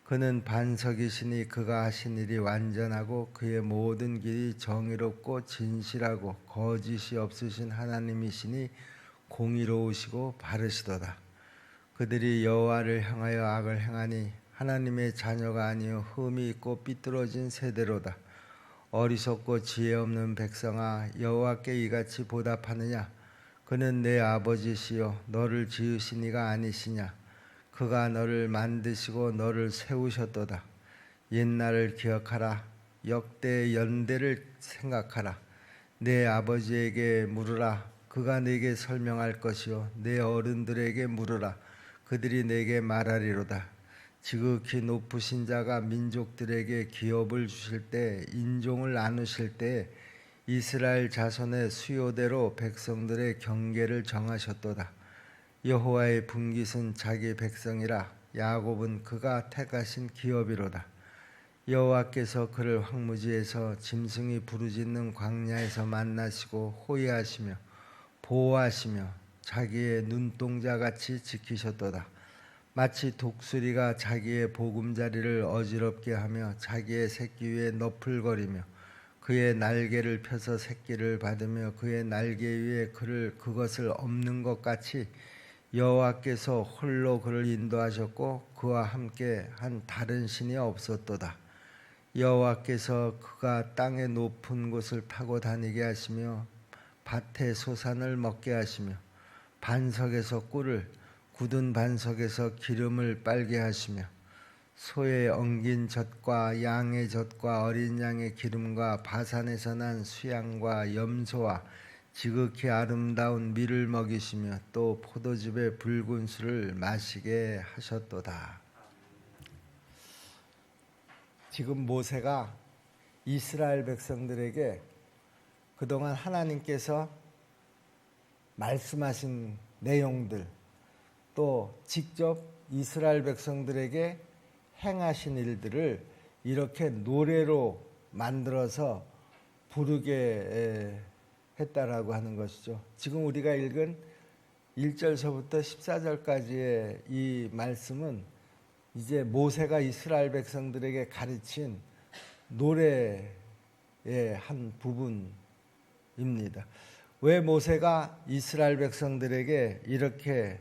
그는 반석이시니 그가 하신 일이 완전하고 그의 모든 길이 정의롭고 진실하고 거짓이 없으신 하나님이시니 공의로우시고 바르시도다. 그들이 여호와를 향하여 악을 행하니 하나님의 자녀가 아니요 흠이 있고 삐뚤어진 세대로다. 어리석고 지혜 없는 백성아, 여호와께 이같이 보답하느냐? 그는 내 아버지시요 너를 지으신 이가 아니시냐? 그가 너를 만드시고 너를 세우셨도다. 옛날을 기억하라. 역대의 연대를 생각하라. 내 아버지에게 물으라. 그가 내게 설명할 것이요 내 어른들에게 물으라. 그들이 내게 말하리로다. 지극히 높으신 자가 민족들에게 기업을 주실 때, 인종을 나누실 때 이스라엘 자손의 수요대로 백성들의 경계를 정하셨도다. 여호와의 분깃은 자기 백성이라. 야곱은 그가 택하신 기업이로다. 여호와께서 그를 황무지에서 짐승이 부르짖는 광야에서 만나시고 호위하시며 보호하시며 자기의 눈동자같이 지키셨도다. 마치 독수리가 자기의 보금자리를 어지럽게 하며 자기의 새끼 위에 너풀거리며 그의 날개를 펴서 새끼를 받으며 그의 날개 위에 그것을 엎는 것 같이 여호와께서 홀로 그를 인도하셨고 그와 함께 한 다른 신이 없었도다. 여호와께서 그가 땅의 높은 곳을 파고 다니게 하시며 밭의 소산을 먹게 하시며 반석에서 꿀을, 굳은 반석에서 기름을 빨게 하시며 소의 엉긴 젖과 양의 젖과 어린 양의 기름과 바산에서 난 수양과 염소와 지극히 아름다운 밀을 먹이시며 또 포도즙의 붉은 술을 마시게 하셨도다. 지금 모세가 이스라엘 백성들에게 그동안 하나님께서 말씀하신 내용들, 또 직접 이스라엘 백성들에게 행하신 일들을 이렇게 노래로 만들어서 부르게 했다라고 하는 것이죠. 지금 우리가 읽은 1절서부터 14절까지의 이 말씀은 이제 모세가 이스라엘 백성들에게 가르친 노래의 한 부분입니다. 왜 모세가 이스라엘 백성들에게 이렇게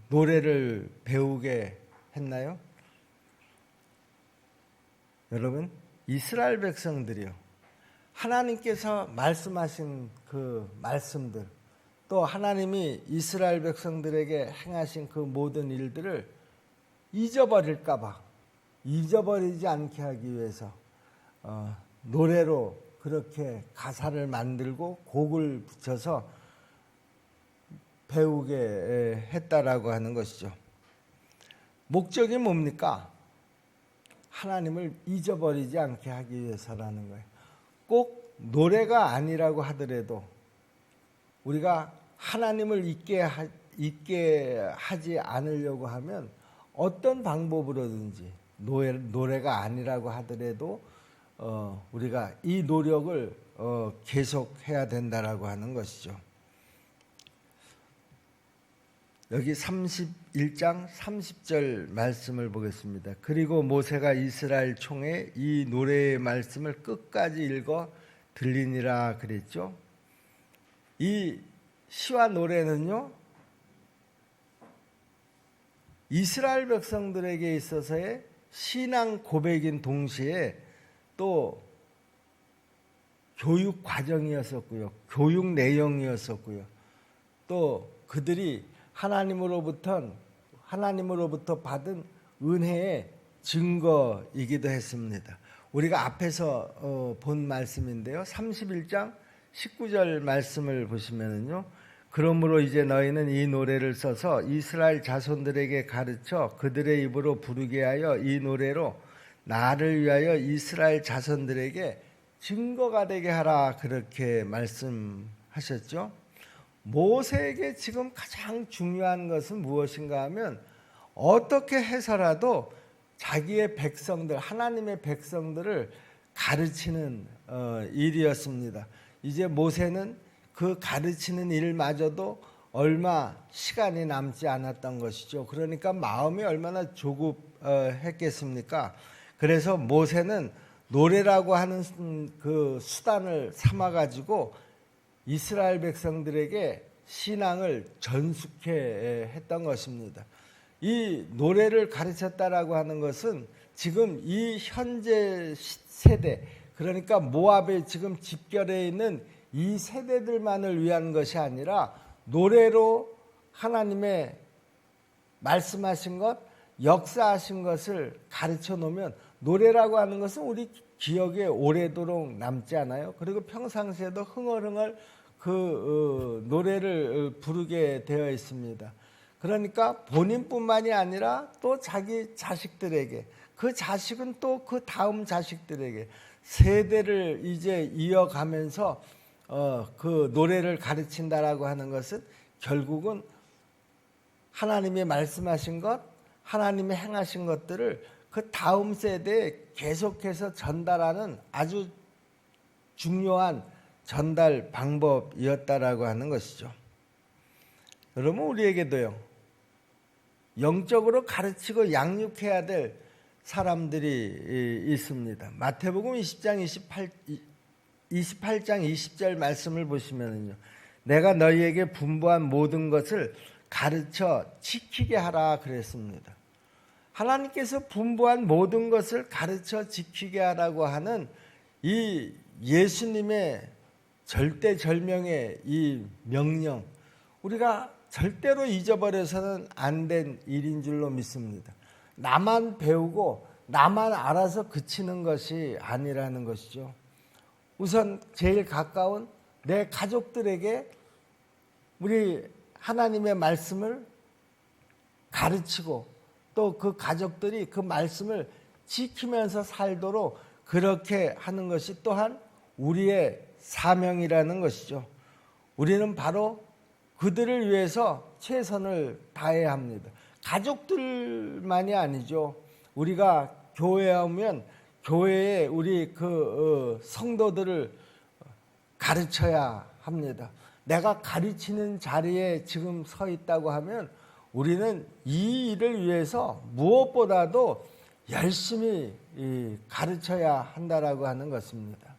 노래를 배우게 했나요? 여러분, 이스라엘 백성들이요, 하나님께서 말씀하신 그 말씀들, 또 하나님이 이스라엘 백성들에게 행하신 그 모든 일들을 잊어버릴까봐, 잊어버리지 않게 하기 위해서 노래로 그렇게 가사를 만들고 곡을 붙여서 배우게 했다라고 하는 것이죠. 목적이 뭡니까? 하나님을 잊어버리지 않게 하기 위해서라는 거예요. 꼭 노래가 아니라고 하더라도 우리가 하나님을 잊게 하지 않으려고 하면 어떤 방법으로든지 노래가 아니라고 하더라도 우리가 이 노력을 계속해야 된다라고 하는 것이죠. 여기 31장 30절 말씀을 보겠습니다. 그리고 모세가 이스라엘 총에 이 노래의 말씀을 끝까지 읽어 들리니라 그랬죠. 이 시와 노래는요, 이스라엘 백성들에게 있어서의 신앙 고백인 동시에 또 교육 과정이었었고요, 교육 내용이었었고요, 또 그들이 하나님으로부터 받은 은혜의 증거이기도 했습니다. 우리가 앞에서 본 말씀인데요, 31장 19절 말씀을 보시면은요, 그러므로 이제 너희는 이 노래를 써서 이스라엘 자손들에게 가르쳐 그들의 입으로 부르게 하여 이 노래로 나를 위하여 이스라엘 자손들에게 증거가 되게 하라, 그렇게 말씀하셨죠. 모세에게 지금 가장 중요한 것은 무엇인가 하면 어떻게 해서라도 자기의 백성들, 하나님의 백성들을 가르치는 일이었습니다. 이제 모세는 그 가르치는 일마저도 얼마 시간이 남지 않았던 것이죠. 그러니까 마음이 얼마나 조급했겠습니까? 그래서 모세는 노래라고 하는 그 수단을 삼아 가지고 이스라엘 백성들에게 신앙을 전숙해 했던 것입니다. 이 노래를 가르쳤다라고 하는 것은 지금 이 현재 세대, 그러니까 모압에 지금 집결해 있는 이 세대들만을 위한 것이 아니라 노래로 하나님의 말씀하신 것, 역사하신 것을 가르쳐 놓으면 노래라고 하는 것은 우리 기억에 오래도록 남지 않아요. 그리고 평상시에도 흥얼흥얼 그 노래를 부르게 되어 있습니다. 그러니까 본인뿐만이 아니라 또 자기 자식들에게, 그 자식은 또 그 다음 자식들에게 세대를 이제 이어가면서 그 노래를 가르친다라고 하는 것은 결국은 하나님이 말씀하신 것, 하나님이 행하신 것들을 그 다음 세대에 계속해서 전달하는 아주 중요한 전달 방법이었다라고 하는 것이죠. 여러분, 우리에게도요, 영적으로 가르치고 양육해야 될 사람들이 있습니다. 마태복음 28장 20절 말씀을 보시면요, 내가 너희에게 분부한 모든 것을 가르쳐 지키게 하라 그랬습니다. 하나님께서 분부한 모든 것을 가르쳐 지키게 하라고 하는 이 예수님의 절대절명의 이 명령, 우리가 절대로 잊어버려서는 안 된 일인 줄로 믿습니다. 나만 배우고 나만 알아서 그치는 것이 아니라는 것이죠. 우선 제일 가까운 내 가족들에게 우리 하나님의 말씀을 가르치고 또 그 가족들이 그 말씀을 지키면서 살도록 그렇게 하는 것이 또한 우리의 사명이라는 것이죠. 우리는 바로 그들을 위해서 최선을 다해야 합니다. 가족들만이 아니죠. 우리가 교회에 오면 교회에 우리 그 성도들을 가르쳐야 합니다. 내가 가르치는 자리에 지금 서 있다고 하면 우리는 이 일을 위해서 무엇보다도 열심히 가르쳐야 한다라고 하는 것입니다.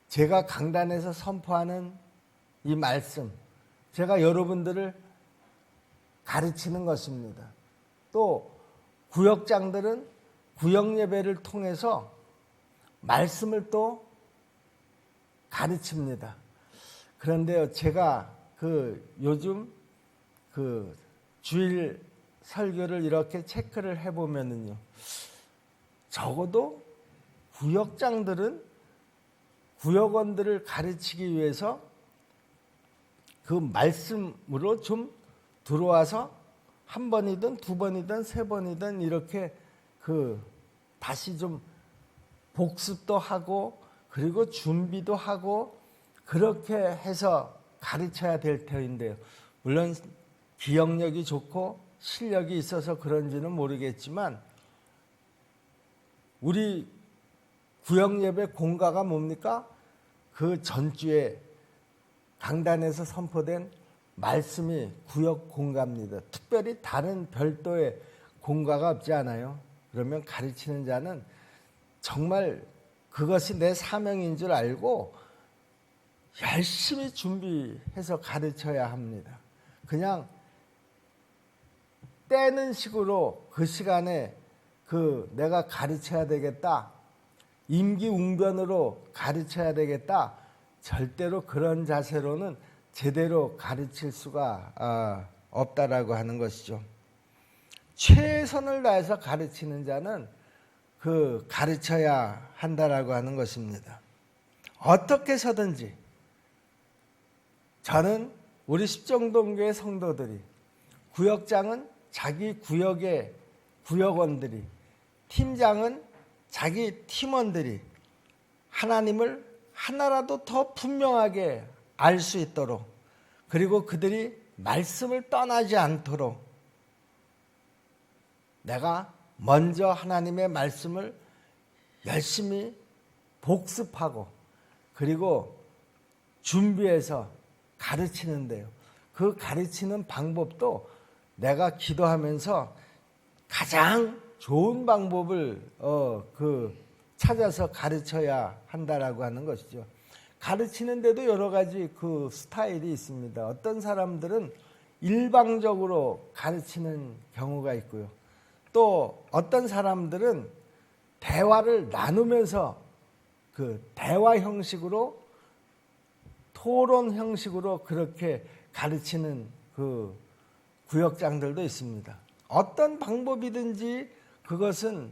제가 강단에서 선포하는 이 말씀, 제가 여러분들을 가르치는 것입니다. 또 구역장들은 구역 예배를 통해서 말씀을 또 가르칩니다. 그런데요, 제가 요즘 주일 설교를 이렇게 체크를 해보면은요, 적어도 구역장들은 구역원들을 가르치기 위해서 그 말씀으로 좀 들어와서 한 번이든 두 번이든 세 번이든 이렇게 다시 좀 복습도 하고 그리고 준비도 하고 그렇게 해서 가르쳐야 될 터인데요. 물론 기억력이 좋고 실력이 있어서 그런지는 모르겠지만 우리 구역예배 공가가 뭡니까? 그 전주에 강단에서 선포된 말씀이 구역 공가입니다. 특별히 다른 별도의 공가가 없지 않아요. 그러면 가르치는 자는 정말 그것이 내 사명인 줄 알고 열심히 준비해서 가르쳐야 합니다. 그냥 떼는 식으로 그 시간에 내가 가르쳐야 되겠다, 임기응변으로 가르쳐야 되겠다, 절대로 그런 자세로는 제대로 가르칠 수가 없다라고 하는 것이죠. 최선을 다해서 가르치는 자는 가르쳐야 한다라고 하는 것입니다. 어떻게 해서든지 저는 우리 십정동교회 성도들이, 구역장은 자기 구역의 구역원들이, 팀장은 자기 팀원들이 하나님을 하나라도 더 분명하게 알 수 있도록, 그리고 그들이 말씀을 떠나지 않도록 내가 먼저 하나님의 말씀을 열심히 복습하고 그리고 준비해서 가르치는데요. 그 가르치는 방법도 내가 기도하면서 가장 좋은 방법을 찾아서 가르쳐야 한다라고 하는 것이죠. 가르치는데도 여러 가지 그 스타일이 있습니다. 어떤 사람들은 일방적으로 가르치는 경우가 있고요. 또 어떤 사람들은 대화를 나누면서 그 대화 형식으로 토론 형식으로 그렇게 가르치는 그 구역장들도 있습니다. 어떤 방법이든지 그것은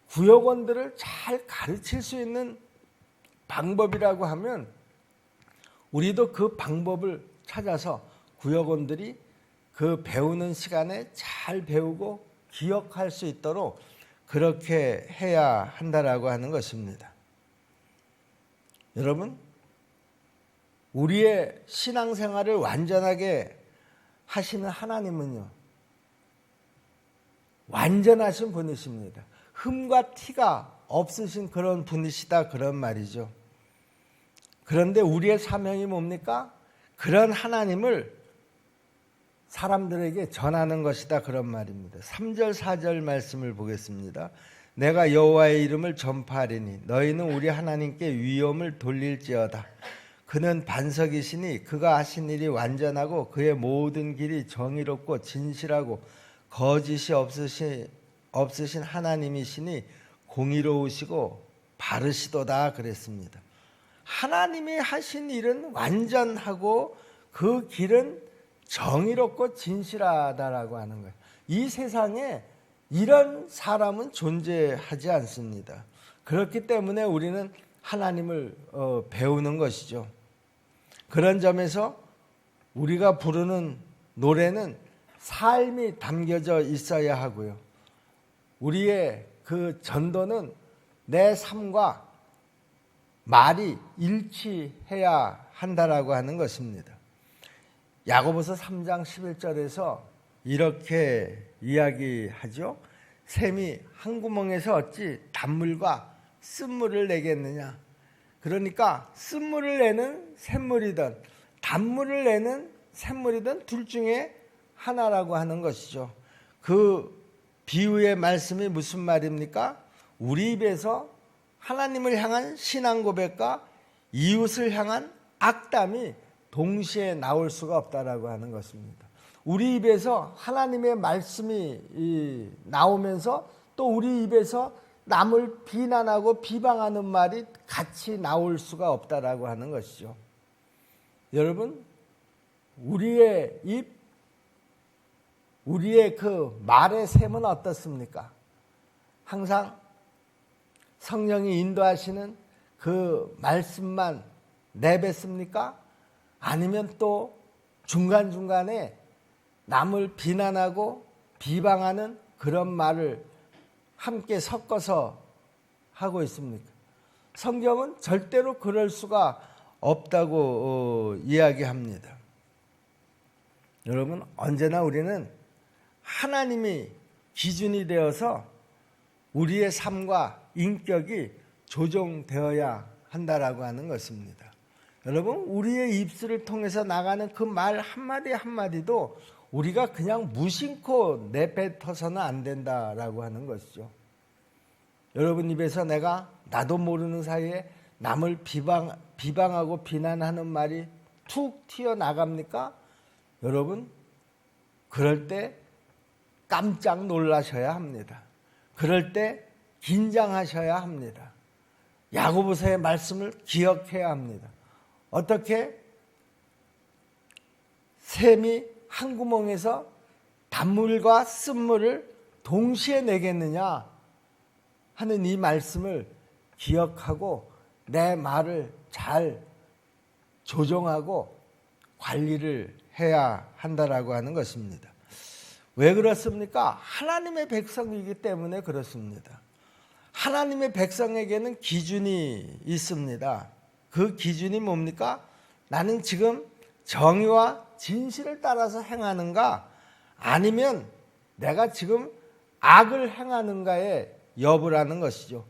구역원들을 잘 가르칠 수 있는 방법이라고 하면 우리도 그 방법을 찾아서 구역원들이 그 배우는 시간에 잘 배우고 기억할 수 있도록 그렇게 해야 한다라고 하는 것입니다. 여러분, 우리의 신앙생활을 완전하게 하시는 하나님은요, 완전하신 분이십니다. 흠과 티가 없으신 그런 분이시다, 그런 말이죠. 그런데 우리의 사명이 뭡니까? 그런 하나님을 사람들에게 전하는 것이다, 그런 말입니다. 3절 4절 말씀을 보겠습니다. 내가 여호와의 이름을 전파하리니 너희는 우리 하나님께 위엄을 돌릴지어다. 그는 반석이시니 그가 하신 일이 완전하고 그의 모든 길이 정의롭고 진실하고 거짓이 없으신 하나님이시니 공의로우시고 바르시도다 그랬습니다. 하나님이 하신 일은 완전하고 그 길은 정의롭고 진실하다라고 하는 거예요. 이 세상에 이런 사람은 존재하지 않습니다. 그렇기 때문에 우리는 하나님을 배우는 것이죠. 그런 점에서 우리가 부르는 노래는 삶이 담겨져 있어야 하고요. 우리의 그 전도는 내 삶과 말이 일치해야 한다라고 하는 것입니다. 야고보서 3장 11절에서 이렇게 이야기하죠. 샘이 한 구멍에서 어찌 단물과 쓴물을 내겠느냐. 그러니까 쓴물을 내는 샘물이든 단물을 내는 샘물이든 둘 중에 하나라고 하는 것이죠. 그 비유의 말씀이 무슨 말입니까? 우리 입에서 하나님을 향한 신앙 고백과 이웃을 향한 악담이 동시에 나올 수가 없다라고 하는 것입니다. 우리 입에서 하나님의 말씀이 나오면서 또 우리 입에서 남을 비난하고 비방하는 말이 같이 나올 수가 없다라고 하는 것이죠. 여러분, 우리의 입, 우리의 그 말의 셈은 어떻습니까? 항상 성령이 인도하시는 그 말씀만 내뱉습니까? 아니면 또 중간중간에 남을 비난하고 비방하는 그런 말을 함께 섞어서 하고 있습니까? 성경은 절대로 그럴 수가 없다고 이야기합니다. 여러분, 언제나 우리는 하나님이 기준이 되어서 우리의 삶과 인격이 조정되어야 한다라고 하는 것입니다. 여러분, 우리의 입술을 통해서 나가는 그 말 한마디 한마디도 우리가 그냥 무심코 내뱉어서는 안 된다라고 하는 것이죠. 여러분 입에서 나도 모르는 사이에 남을 비방하고 비난하는 말이 툭 튀어나갑니까? 여러분, 그럴 때 깜짝 놀라셔야 합니다. 그럴 때 긴장하셔야 합니다. 야고보서의 말씀을 기억해야 합니다. 어떻게 샘이 한 구멍에서 단물과 쓴물을 동시에 내겠느냐 하는 이 말씀을 기억하고 내 말을 잘 조정하고 관리를 해야 한다라고 하는 것입니다. 왜 그렇습니까? 하나님의 백성이기 때문에 그렇습니다. 하나님의 백성에게는 기준이 있습니다. 그 기준이 뭡니까? 나는 지금 정의와 진실을 따라서 행하는가? 아니면 내가 지금 악을 행하는가의 여부라는 것이죠.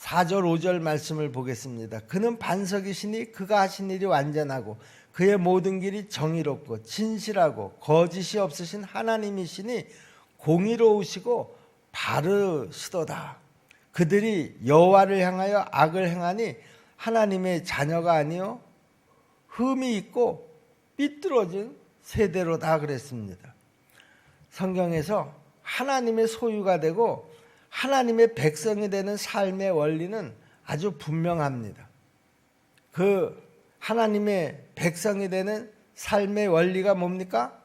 4절 5절 말씀을 보겠습니다. 그는 반석이시니 그가 하신 일이 완전하고 그의 모든 길이 정의롭고 진실하고 거짓이 없으신 하나님이시니 공의로우시고 바르시도다. 그들이 여호와를 향하여 악을 행하니 하나님의 자녀가 아니요 흠이 있고 삐뚤어진 세대로다 그랬습니다. 성경에서 하나님의 소유가 되고 하나님의 백성이 되는 삶의 원리는 아주 분명합니다. 그 하나님의 백성이 되는 삶의 원리가 뭡니까?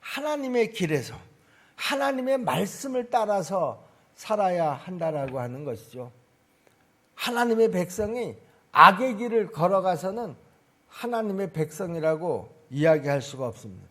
하나님의 길에서 하나님의 말씀을 따라서 살아야 한다라고 하는 것이죠. 하나님의 백성이 악의 길을 걸어가서는 하나님의 백성이라고 이야기할 수가 없습니다.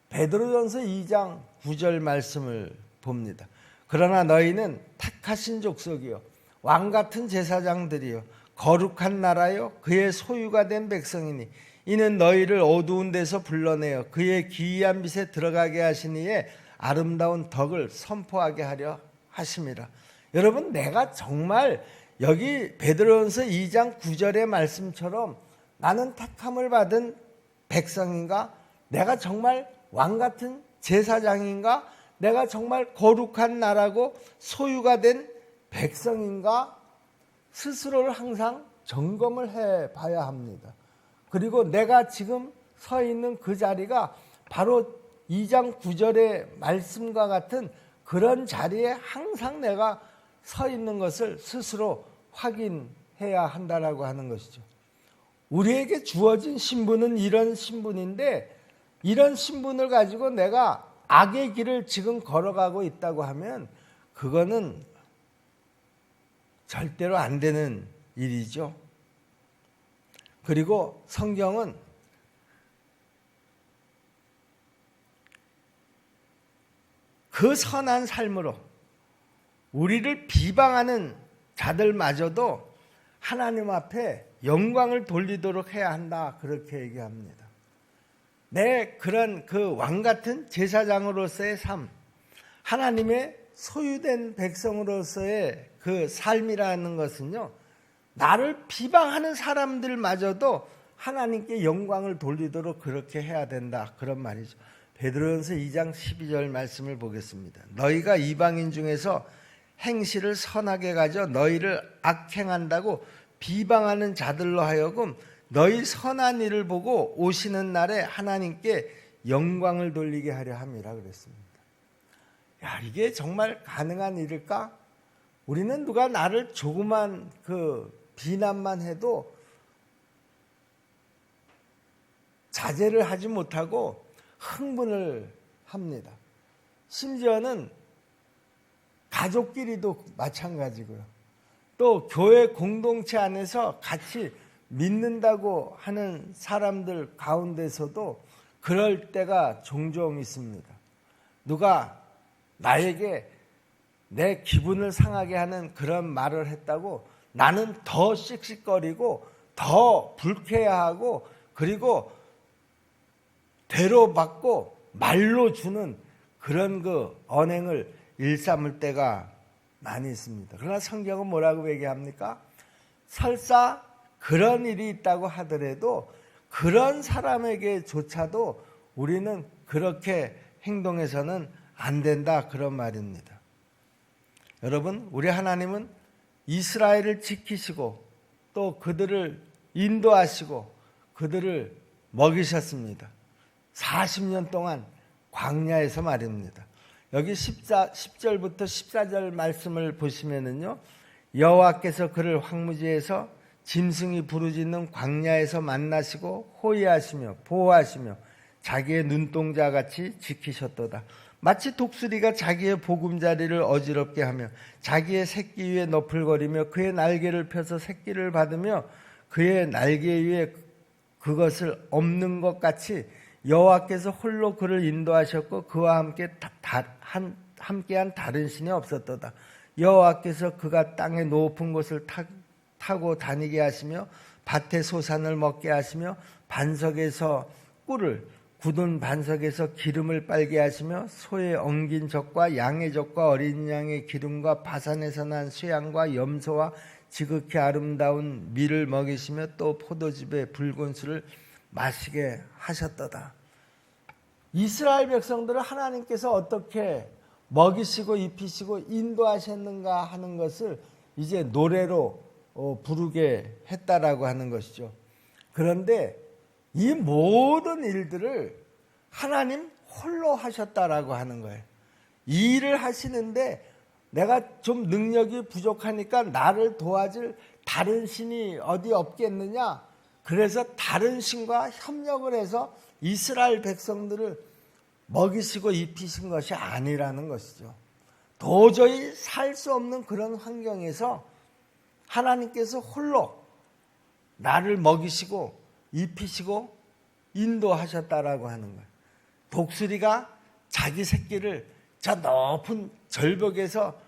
베드로전서 2장 9절 말씀을 봅니다. 그러나 너희는 택하신 족속이요 왕같은 제사장들이요 거룩한 나라요 그의 소유가 된 백성이니 이는 너희를 어두운 데서 불러내어 그의 기이한 빛에 들어가게 하신 이의 아름다운 덕을 선포하게 하려 하심이라. 여러분, 내가 정말 여기 베드로전서 2장 9절의 말씀처럼 나는 택함을 받은 백성인가? 내가 정말 왕같은 제사장인가? 내가 정말 거룩한 나라고 소유가 된 백성인가? 스스로를 항상 점검을 해봐야 합니다. 그리고 내가 지금 서 있는 그 자리가 바로 2장 9절의 말씀과 같은 그런 자리에 항상 내가 서 있는 것을 스스로 확인해야 한다라고 하는 것이죠. 우리에게 주어진 신분은 이런 신분인데 이런 신분을 가지고 내가 악의 길을 지금 걸어가고 있다고 하면 그거는 절대로 안 되는 일이죠. 그리고 성경은 그 선한 삶으로 우리를 비방하는 자들마저도 하나님 앞에 영광을 돌리도록 해야 한다, 그렇게 얘기합니다. 내 그런 그 왕같은 제사장으로서의 삶, 하나님의 소유된 백성으로서의 그 삶이라는 것은요, 나를 비방하는 사람들마저도 하나님께 영광을 돌리도록 그렇게 해야 된다, 그런 말이죠. 베드로전서 2장 12절 말씀을 보겠습니다. 너희가 이방인 중에서 행실을 선하게 가져 너희를 악행한다고 비방하는 자들로 하여금 너희 선한 일을 보고 오시는 날에 하나님께 영광을 돌리게 하려 함이라 그랬습니다. 야, 이게 정말 가능한 일일까? 우리는 누가 나를 조그만 그 비난만 해도 자제를 하지 못하고 흥분을 합니다. 심지어는 가족끼리도 마찬가지고요. 또 교회 공동체 안에서 같이 믿는다고 하는 사람들 가운데서도 그럴 때가 종종 있습니다. 누가 나에게 내 기분을 상하게 하는 그런 말을 했다고 나는 더 씩씩거리고 더 불쾌해하고 그리고 대로받고 말로 주는 그런 그 언행을 일삼을 때가 많이 있습니다. 그러나 성경은 뭐라고 얘기합니까? 설사 그런 일이 있다고 하더라도 그런 사람에게조차도 우리는 그렇게 행동해서는 안 된다, 그런 말입니다. 여러분, 우리 하나님은 이스라엘을 지키시고 또 그들을 인도하시고 그들을 먹이셨습니다. 40년 동안 광야에서 말입니다. 여기 10절부터 14절 말씀을 보시면은요, 여호와께서 그를 황무지에서 짐승이 부르짖는 광야에서 만나시고 호위하시며 보호하시며 자기의 눈동자같이 지키셨도다. 마치 독수리가 자기의 보금자리를 어지럽게 하며 자기의 새끼 위에 너풀거리며 그의 날개를 펴서 새끼를 받으며 그의 날개 위에 그것을 엎는 것 같이 여호와께서 홀로 그를 인도하셨고 그와 함께한 다른 신이 없었도다. 여호와께서 그가 땅의 높은 곳을 타고 다니게 하시며 밭의 소산을 먹게 하시며 반석에서 꿀을 굳은 반석에서 기름을 빨게 하시며 소의 엉긴 젖과 양의 젖과 어린 양의 기름과 바산에서 난 수양과 염소와 지극히 아름다운 밀을 먹이시며 또 포도즙의 붉은 술을 마시게 하셨도다. 이스라엘 백성들을 하나님께서 어떻게 먹이시고 입히시고 인도하셨는가 하는 것을 이제 노래로 부르게 했다라고 하는 것이죠. 그런데 이 모든 일들을 하나님 홀로 하셨다라고 하는 거예요. 이 일을 하시는데 내가 좀 능력이 부족하니까 나를 도와줄 다른 신이 어디 없겠느냐? 그래서 다른 신과 협력을 해서 이스라엘 백성들을 먹이시고 입히신 것이 아니라는 것이죠. 도저히 살 수 없는 그런 환경에서 하나님께서 홀로 나를 먹이시고 입히시고 인도하셨다라고 하는 거예요. 독수리가 자기 새끼를 저 높은 절벽에서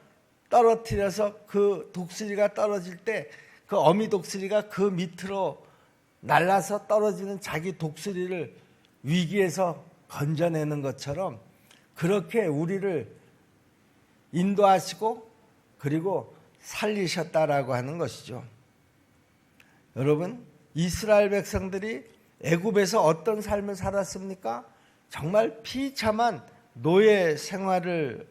떨어뜨려서 그 독수리가 떨어질 때 그 어미 독수리가 그 밑으로 날아서 떨어지는 자기 독수리를 위기에서 건져내는 것처럼 그렇게 우리를 인도하시고 그리고 살리셨다라고 하는 것이죠. 여러분, 이스라엘 백성들이 애굽에서 어떤 삶을 살았습니까? 정말 비참한 노예 생활을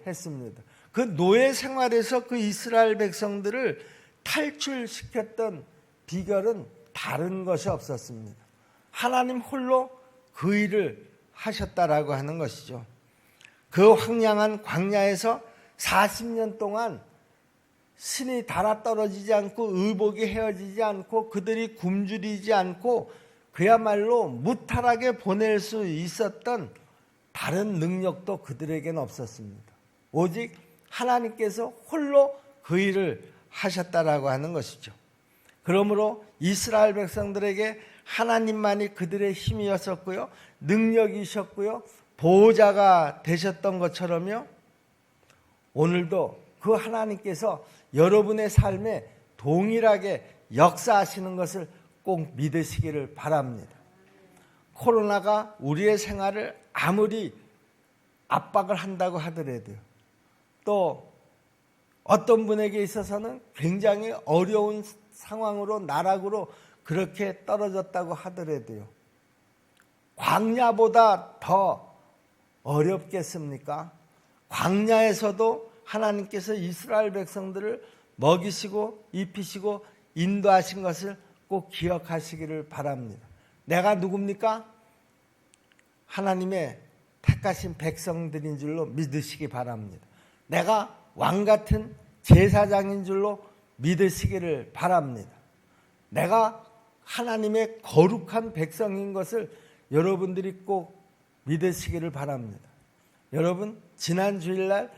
했습니다. 그 노예 생활에서 그 이스라엘 백성들을 탈출시켰던 비결은 다른 것이 없었습니다. 하나님 홀로 그 일을 하셨다라고 하는 것이죠. 그 황량한 광야에서 40년 동안 신이 달아떨어지지 않고 의복이 헤어지지 않고 그들이 굶주리지 않고 그야말로 무탈하게 보낼 수 있었던 다른 능력도 그들에게는 없었습니다. 오직 하나님께서 홀로 그 일을 하셨다라고 하는 것이죠. 그러므로 이스라엘 백성들에게 하나님만이 그들의 힘이었었고요, 능력이셨고요, 보호자가 되셨던 것처럼요, 오늘도 그 하나님께서 여러분의 삶에 동일하게 역사하시는 것을 꼭 믿으시기를 바랍니다. 코로나가 우리의 생활을 아무리 압박을 한다고 하더라도요, 또 어떤 분에게 있어서는 굉장히 어려운 상황으로 나락으로 그렇게 떨어졌다고 하더라도요, 광야보다 더 어렵겠습니까? 광야에서도 하나님께서 이스라엘 백성들을 먹이시고 입히시고 인도하신 것을 꼭 기억하시기를 바랍니다. 내가 누굽니까? 하나님의 택하신 백성들인 줄로 믿으시기 바랍니다. 내가 왕같은 제사장인 줄로 믿으시기를 바랍니다. 내가 하나님의 거룩한 백성인 것을 여러분들이 꼭 믿으시기를 바랍니다. 여러분, 지난 주일날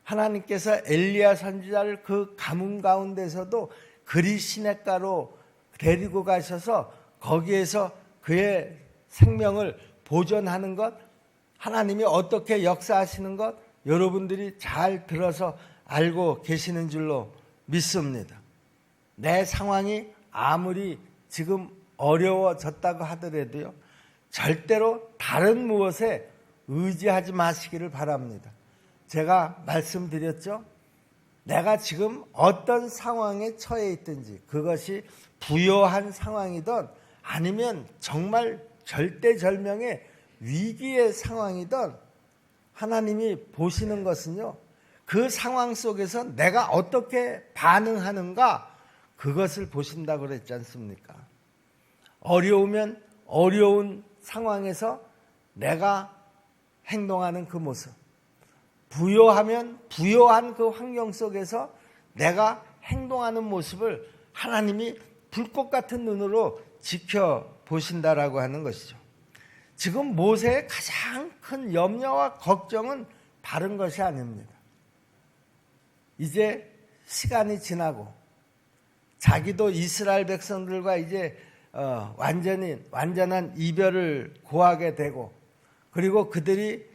하나님께서 엘리야 선지자를 그 가뭄 가운데서도 그리 시냇가로 데리고 가셔서 거기에서 그의 생명을 보존하는 것, 하나님이 어떻게 역사하시는 것 여러분들이 잘 들어서 알고 계시는 줄로 믿습니다. 내 상황이 아무리 지금 어려워졌다고 하더라도요, 절대로 다른 무엇에 의지하지 마시기를 바랍니다. 제가 말씀드렸죠? 내가 지금 어떤 상황에 처해 있든지, 그것이 부요한 상황이든 아니면 정말 절대절명의 위기의 상황이든 하나님이 보시는 것은요, 그 상황 속에서 내가 어떻게 반응하는가, 그것을 보신다고 그랬지 않습니까? 어려우면 어려운 상황에서 내가 행동하는 그 모습, 부요하면 부요한 그 환경 속에서 내가 행동하는 모습을 하나님이 불꽃 같은 눈으로 지켜보신다라고 하는 것이죠. 지금 모세의 가장 큰 염려와 걱정은 다른 것이 아닙니다. 이제 시간이 지나고 자기도 이스라엘 백성들과 이제 완전한 이별을 고하게 되고, 그리고 그들이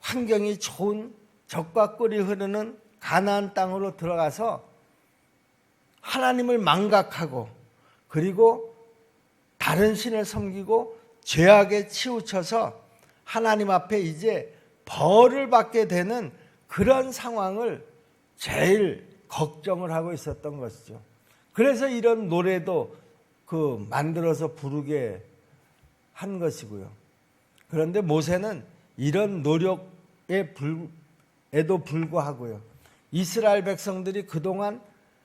환경이 좋은 젖과 꿀이 흐르는 가나안 땅으로 들어가서 하나님을 망각하고, 그리고 다른 신을 섬기고 죄악에 치우쳐서 하나님 앞에 이제 벌을 받게 되는 그런 상황을 제일 걱정을 하고 있었던 것이죠. 그래서 이런 노래도 만들어서 부르게 한 것이고요. 그런데 모세는 이런 노력에도 불구하고요, 이스라엘 백성들이 그동안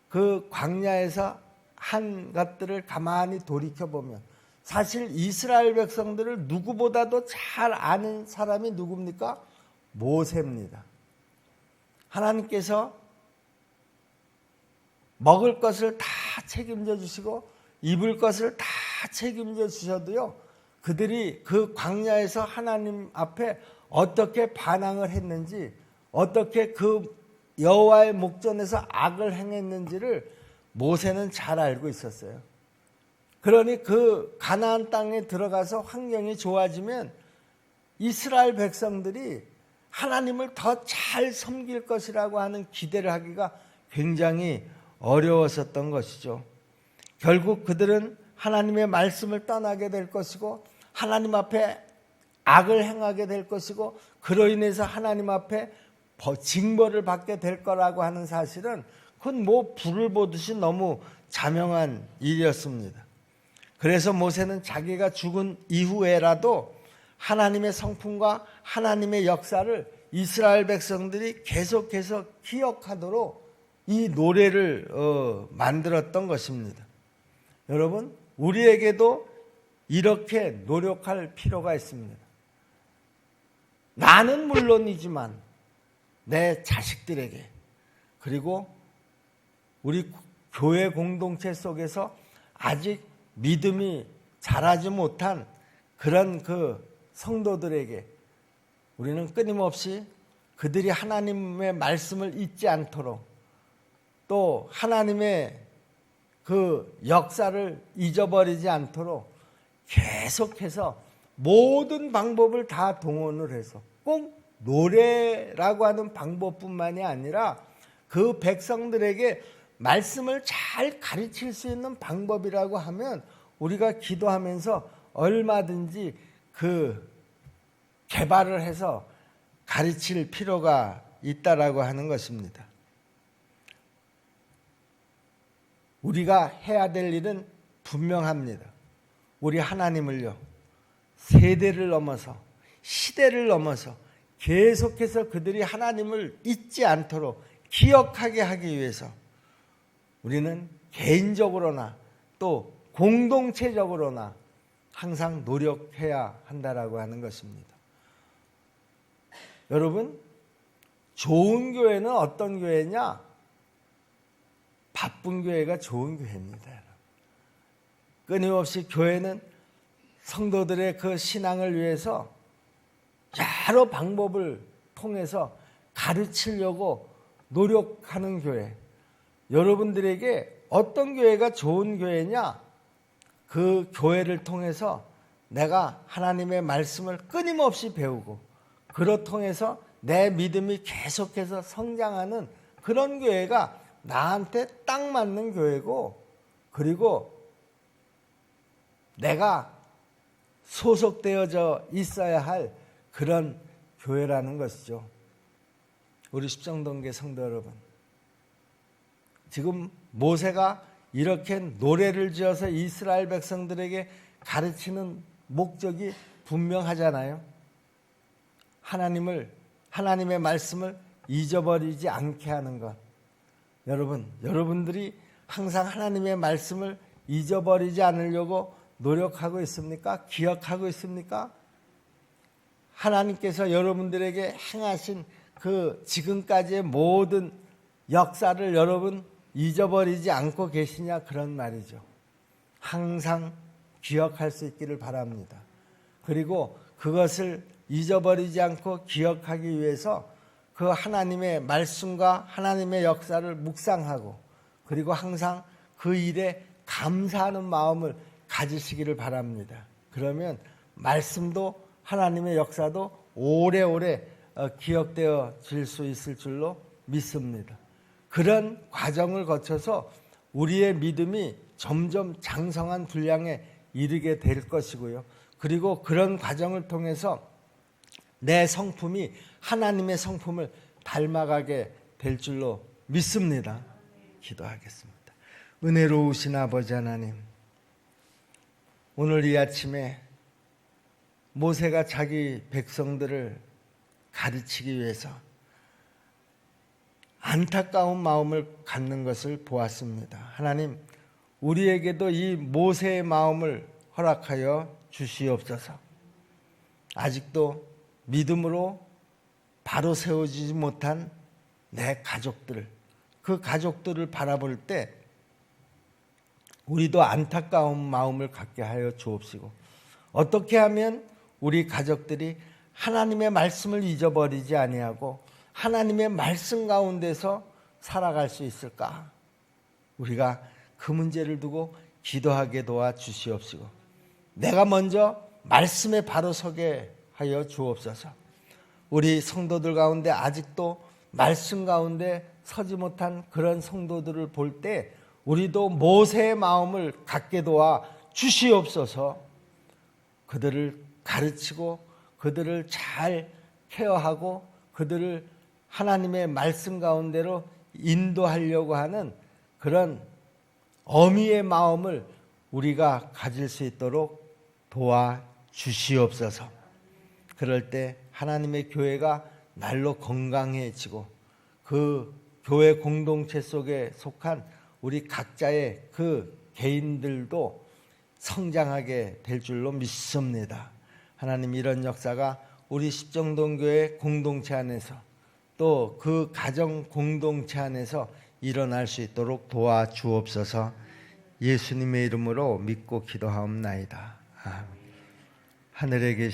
그 광야에서 한 것들을 가만히 돌이켜보면 사실 이스라엘 백성들을 누구보다도 잘 아는 사람이 누굽니까? 모세입니다. 하나님께서 먹을 것을 다 책임져 주시고 입을 것을 다 책임져 주셔도요, 그들이 그 광야에서 하나님 앞에 어떻게 반항을 했는지, 어떻게 그 여호와의 목전에서 악을 행했는지를 모세는 잘 알고 있었어요. 그러니 그 가나안 땅에 들어가서 환경이 좋아지면 이스라엘 백성들이 하나님을 더 잘 섬길 것이라고 하는 기대를 하기가 굉장히 어려웠었던 것이죠. 결국 그들은 하나님의 말씀을 떠나게 될 것이고 하나님 앞에 악을 행하게 될 것이고 그로 인해서 하나님 앞에 징벌을 받게 될 거라고 하는 사실은 그건 불을 보듯이 너무 자명한 일이었습니다. 그래서 모세는 자기가 죽은 이후에라도 하나님의 성품과 하나님의 역사를 이스라엘 백성들이 계속해서 기억하도록 이 노래를 만들었던 것입니다. 여러분, 우리에게도 이렇게 노력할 필요가 있습니다. 나는 물론이지만 내 자식들에게, 그리고 우리 교회 공동체 속에서 아직 믿음이 자라지 못한 그런 성도들에게 우리는 끊임없이 그들이 하나님의 말씀을 잊지 않도록, 또 하나님의 역사를 잊어버리지 않도록 계속해서 모든 방법을 다 동원을 해서, 꼭 노래라고 하는 방법뿐만이 아니라 그 백성들에게 말씀을 잘 가르칠 수 있는 방법이라고 하면 우리가 기도하면서 얼마든지 개발을 해서 가르칠 필요가 있다라고 하는 것입니다. 우리가 해야 될 일은 분명합니다. 우리 하나님을요, 세대를 넘어서 시대를 넘어서 계속해서 그들이 하나님을 잊지 않도록 기억하게 하기 위해서 우리는 개인적으로나 또 공동체적으로나 항상 노력해야 한다라고 하는 것입니다. 여러분, 좋은 교회는 어떤 교회냐? 바쁜 교회가 좋은 교회입니다. 끊임없이 교회는 성도들의 그 신앙을 위해서 여러 방법을 통해서 가르치려고 노력하는 교회. 여러분들에게 어떤 교회가 좋은 교회냐? 그 교회를 통해서 내가 하나님의 말씀을 끊임없이 배우고 그로 통해서 내 믿음이 계속해서 성장하는 그런 교회가 나한테 딱 맞는 교회고, 그리고 내가 소속되어져 있어야 할 그런 교회라는 것이죠. 우리 십정동계 성도 여러분, 지금 모세가 이렇게 노래를 지어서 이스라엘 백성들에게 가르치는 목적이 분명하잖아요. 하나님의 말씀을 잊어버리지 않게 하는 것. 여러분들이 항상 하나님의 말씀을 잊어버리지 않으려고 노력하고 있습니까? 기억하고 있습니까? 하나님께서 여러분들에게 행하신 지금까지의 모든 역사를 여러분 잊어버리지 않고 계시냐, 그런 말이죠. 항상 기억할 수 있기를 바랍니다. 그리고 그것을 잊어버리지 않고 기억하기 위해서 그 하나님의 말씀과 하나님의 역사를 묵상하고, 그리고 항상 그 일에 감사하는 마음을 가지시기를 바랍니다. 그러면 말씀도 하나님의 역사도 오래오래 기억되어질 수 있을 줄로 믿습니다. 그런 과정을 거쳐서 우리의 믿음이 점점 장성한 분량에 이르게 될 것이고요. 그리고 그런 과정을 통해서 내 성품이 하나님의 성품을 닮아가게 될 줄로 믿습니다. 기도하겠습니다. 은혜로우신 아버지 하나님, 오늘 이 아침에 모세가 자기 백성들을 가르치기 위해서 안타까운 마음을 갖는 것을 보았습니다. 하나님, 우리에게도 이 모세의 마음을 허락하여 주시옵소서. 아직도 믿음으로 바로 세워지지 못한 내 가족들, 그 가족들을 바라볼 때 우리도 안타까운 마음을 갖게 하여 주옵시고, 어떻게 하면 우리 가족들이 하나님의 말씀을 잊어버리지 아니하고 하나님의 말씀 가운데서 살아갈 수 있을까? 우리가 그 문제를 두고 기도하게 도와 주시옵시고, 내가 먼저 말씀에 바로 서게 하여 주옵소서. 우리 성도들 가운데 아직도 말씀 가운데 서지 못한 그런 성도들을 볼 때 우리도 모세의 마음을 갖게 도와 주시옵소서. 그들을 가르치고 그들을 잘 케어하고 그들을 하나님의 말씀 가운데로 인도하려고 하는 그런 어미의 마음을 우리가 가질 수 있도록 도와 주시옵소서. 그럴 때 하나님의 교회가 날로 건강해지고 그 교회 공동체 속에 속한 우리 각자의 그 개인들도 성장하게 될 줄로 믿습니다. 하나님, 이런 역사가 우리 십정동교회 공동체 안에서 또 그 가정 공동체 안에서 일어날 수 있도록 도와주옵소서. 예수님의 이름으로 믿고 기도하옵나이다. 아멘. 하늘에 계신